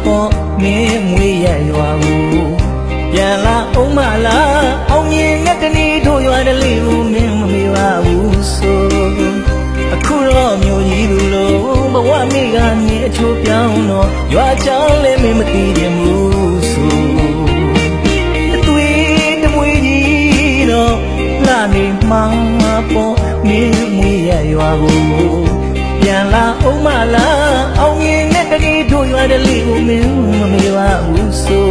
ပေါ်မင်းမွေးရရွာကိုပြန်လာအောင်မလားအောင်မြင်တဲ့တနေ့တို့ရွာတလေးကိုမင်းမမေ့ပါဘူးဆိုအခုတော့မျိုးကြီးလူလုံးဘဝမိကနေအချိုးပြောင်းတော့ရွာချောင်းလည်းမင်းမသိချင်ဘူးဆိုအသွေးတမွေးကြီးတော့လာနေမှာပေါ်မင်းမွေးရရွာကိုပြန်လာအောင်မလားအောင်မြင်တဲ့တနေ့တို့ရွာတလေးကိုမင်းမမေ့ပါဘူးဆို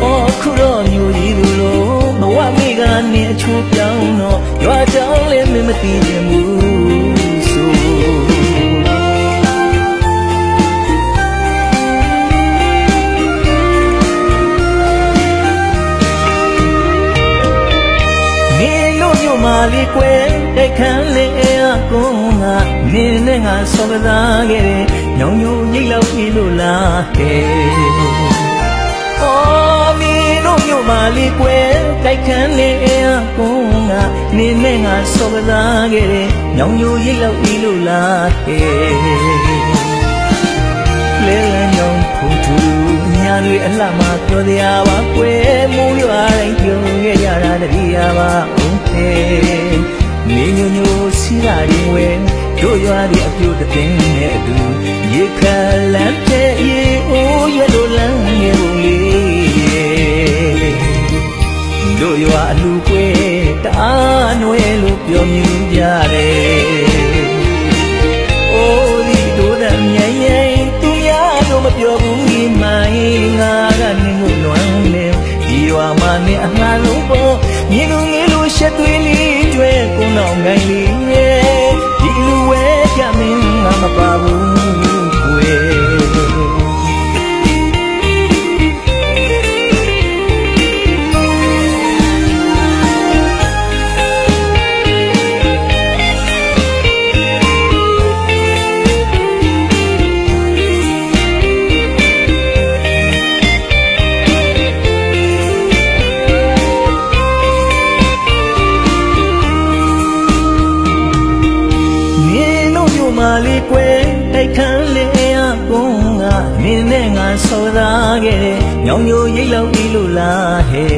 အခုတော့မျိုးကြီးလူလုံးဘဝမိကနေအချိုးပြောင်းတော့ရွာချောင်းလည်းမင်းမသိချင်ဘူးဆိုမာလီကွယ်တိုက်ခန်းလေးအကုန်းကနင်းနဲ့ငါဆောကစားခဲ့တယ်ညောင်ညိုရိတ်လောက်ပြီလို့လားဟဲ့အော်မင်းတို့မြို့မာလီကွယ်တိုက်ခန်းလေးအကုန်းကနင်းနဲ့ငါဆောကစားခဲ့တယ်ညောင်ညိုရိတ်လောက်ပြီလို့လားဟဲ့လဲလန်းညောင်ဖုန်ထူညာတွေအလှမှပြောတရားပါကွယ်မူရွာတိုင်းပြုံခဲ့ကြတာတတိယပါနေညိုညိုစီလာရင်ဝဲတို့ရွာဒီအပြုတ်တသိန်းနဲ့အတူရေခလန်းတဲ့ရေအိုးရွတို့လန်းငယ်ပုံလေးတို့ရွာအလူကွဲတအားနွယ်လို့ပြောမြင်ကြတယ်အိုးဒီတို့တမ်းမြိုင်မြိုင်သူများတို့မပြောဘူးဒီမိုင်းငါကနေမှုလွမ်းနေဒီရွာမှာနေအလှလုံးပေါ်မြင်လို့ငယ်လို့ရှက်သွေးလေးကျွဲကိုနောက်ငိုင်းလေးဒီလူဝဲကြမင်းငါမပါဘူးကွယ်မာလီကွယ်တိုက်ခန်းလေးအကုန်းကနင်းနဲ့ငါဆောသားခဲ့တယ်ညောင်ညိုရိတ်လောက်ပြီလို့လားဟဲ့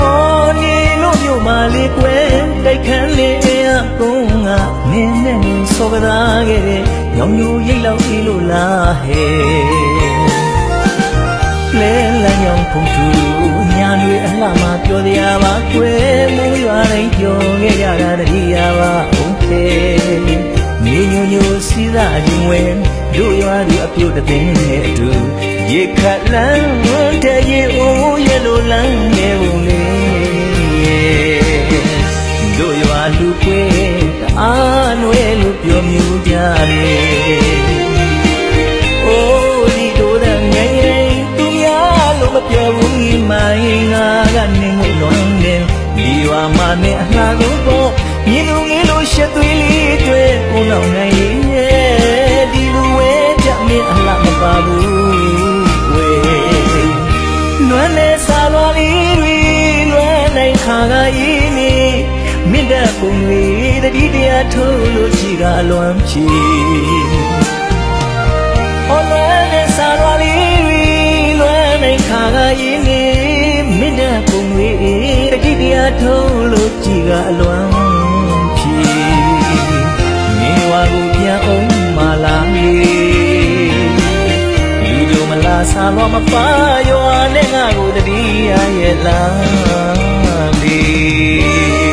အော်နေလို့မြို့မာလီကွယ်တိုက်ခန်းလေးအကုန်းကနင်းနဲ့ငါဆောသားခဲ့တယ်ညောင်ညိုရိတ်လောက်ပြီလို့လားဟဲ့လဲလန်းညောင်ဖုန်ထူညာတွေအလှမှပြောတရားပါကွယ်မူရွာတိုင်းပြောခဲ့ကြတာတတိယပါနေညိုညိုစီးသာရင်ဝဲတို့ရွာသူအပြုတ်တသိန်းနဲ့အတူရေခတ်လန်းတဲ့ရေအိုးရဲ့လိုလန်းနေပုံလေးတို့ရွာလူကွဲတအားနွယ်လို့ပြောမြူကြတယ်အိုးဒီတို့တဲ့ငယ်ငယ်သူများလို့မပြောဘူးဒီမိုင်းငါကနေမှုလွန်နေဒီရွာမှာနေအလှဆုံးပေါ်မြင်လို့ငယ်လို့ရှက်သွေးလေးကျွဲကိုနောက်နိုင်ရဲ့ဒီလူဝဲကြမင်းအလှမပါဘူးဝဲနွမ်းနေစားလွားလေးတွေလွမ်းနိုင်ခါကရင်းနေမြင့်တဲ့ပုံတွေတတိတရားထိုးလို့ရှိတာလွမ်းဖြီအော်လွမ်းနေစားလွားလေးတွေလွမ်းနိုင်ခါကရင်းနေမြင့်တဲ့ပုံတွေတတိတရားထိုးလို့ရှိတာလွမ်းနေဝါကိုပြန်အောင်မလာမေလူတို့မလာစားတော့မပါရွာနဲ့ငါကိုတတိယရဲ့လားမေ